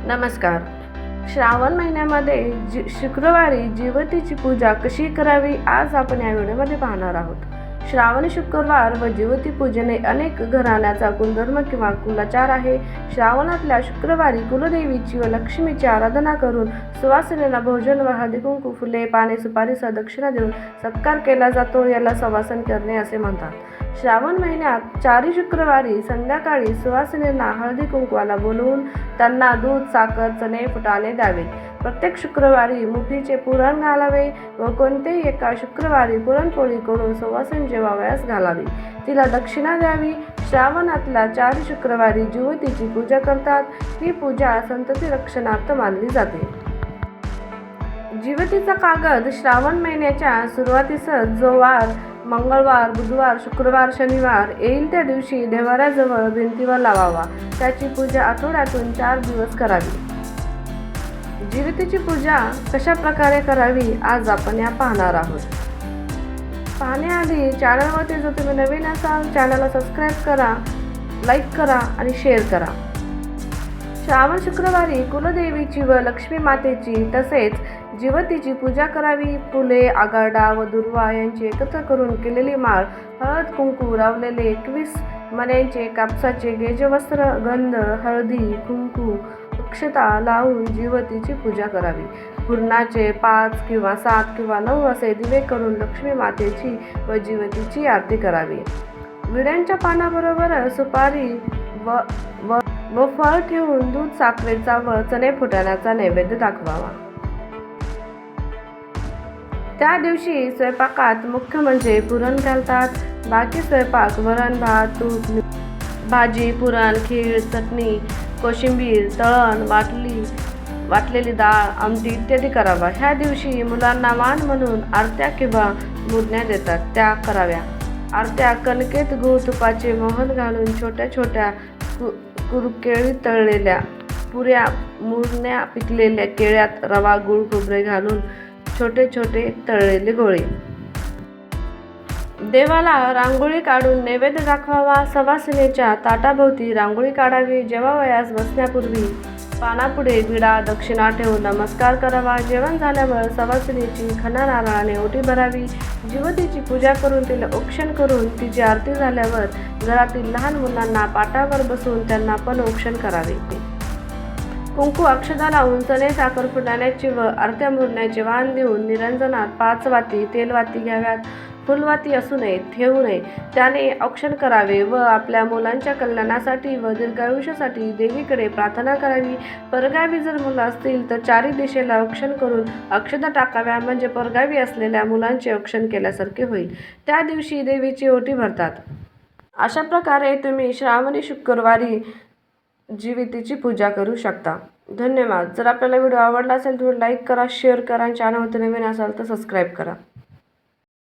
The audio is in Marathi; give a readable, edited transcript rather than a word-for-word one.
नमस्कार. श्रावण महिन्यामध्ये शुक्रवारी जिवतीची पूजा कशी करावी आज आपण या व्हिडिओमध्ये पाहणार आहोत. श्रावणी शुक्रवार व जिवती पूजने अनेक घराण्याचा कुलधर्म किंवा कुलाचार आहे. श्रावणातल्या शुक्रवारी कुलदेवीची व लक्ष्मीची आराधना करून सुवासिनीला भोजन व हळदी कुंकू फुले पाने सुपारीसह दक्षिणा देऊन सत्कार केला जातो. याला सवासन करणे असे म्हणतात. श्रावण महिन्यात 4 शुक्रवारी संध्याकाळी सुवासिनींना हळदी कुंकवाला बोलवून त्यांना दूध साखर चणे फुटाणे द्यावे. प्रत्येक शुक्रवारी मुठीचे पुरण घालावे व कोणतेही एका शुक्रवारी पुरणपोळी करून सुवासिनी जेवावयास घालावी. तिला दक्षिणा द्यावी. श्रावणातल्या 4 शुक्रवारी जिवतीची पूजा करतात. ही पूजा संतती रक्षणार्थ मानली जाते. जिवतीचा कागद श्रावण महिन्याच्या सुरुवातीस जो वार मंगळवार, बुधवार, शुक्रवार, शनिवार येईल त्या दिवशी देव्हाऱ्याजवळ भिंतीवर लावावा. त्याची पूजा आठवड्यातून 4 दिवस करावी. जिवतीची पूजा कशा प्रकारे करावी आज आपण या पाहणार आहोत. पाहण्याआधी चॅनलवरती जर तुम्ही नवीन असाल चॅनलला सबस्क्राईब करा, लाईक करा आणि शेअर करा. श्रावण शुक्रवारी कुलदेवीची व लक्ष्मी मातेची तसेच जिवतीची पूजा करावी. फुले, आगारडा व दुर्वा यांची एकत्र करून केलेली माळ, हळद कुंकू लावलेले 21 मण्यांचे कापसाचे गेजवस्त्र, गंध, हळदी कुंकू, अक्षता लावून जिवतीची पूजा करावी. पूर्णाचे 5 किंवा 7 किंवा 9 असे दिवे करून लक्ष्मी मातेची व जिवतीची आरती करावी. विड्यांच्या पानाबरोबर सुपारी व फळ ठेवून दूध साखरेचा व चणे फुटाण्याचा नैवेद्य दाखवावा. त्या दिवशी स्वयंपाकात मुख्य म्हणजे पुरण घालतात. बाकी स्वयंपाक वरण भात, तूप, भाजी, पुरण, खीर, चटणी, कोशिंबीर, तळण, वाटलेली डाळ, आमटी इत्यादी करावा. ह्या दिवशी मुलांना मान म्हणून आरत्या किंवा मुरण्या देतात त्या कराव्या. आरत्या कणकेत गूळ तुपाचे मोहन घालून छोट्या छोट्या कुरकेळी तळलेल्या पुऱ्या, मुरण्या पिकलेल्या केळ्यात रवा गूळ खोबरे घालून छोटे छोटे तळलेले गोळे. देवाला रांगोळी काढून नैवेद्य दाखवावा. सवासिनीच्या ताटाभोवती रांगोळी काढावी. जेवावयास बसण्यापूर्वी पानापुढे विडा दक्षिणा ठेवून नमस्कार करावा. जेवण झाल्यावर सवासिनीची खणा नारळाने ओटी भरावी. जिवतीची पूजा करून तिला औक्षण करून तिची आरती झाल्यावर घरातील लहान मुलांना पाटावर बसवून त्यांना पण औक्षण करावे. कुंकू अक्षता लावून चणे साखर फुटाण्याची व आरत्या मुरण्याचे वाण देऊन निरंजनात 5 वाती तेलवाती घ्याव्यात. फुलवाती असू नये, ठेवू नये. त्याने औक्षण करावे व आपल्या मुलांच्या कल्याणासाठी व दीर्घायुष्यासाठी देवीकडे प्रार्थना करावी. परगावी जर मुलं असतील तर 4 दिशेला औक्षण करून अक्षता टाकाव्या. म्हणजे परगावी असलेल्या मुलांचे औक्षण केल्यासारखे होईल. त्या दिवशी देवीची ओटी भरतात. अशा प्रकारे तुम्ही श्रावणी शुक्रवारी जिवतीची पूजा करू शकता. धन्यवाद. जर आपल्याला व्हिडिओ आवडला असेल तर लाईक करा, शेअर करा आणि चॅनलवरती नवीन असाल तर सबस्क्राईब करा.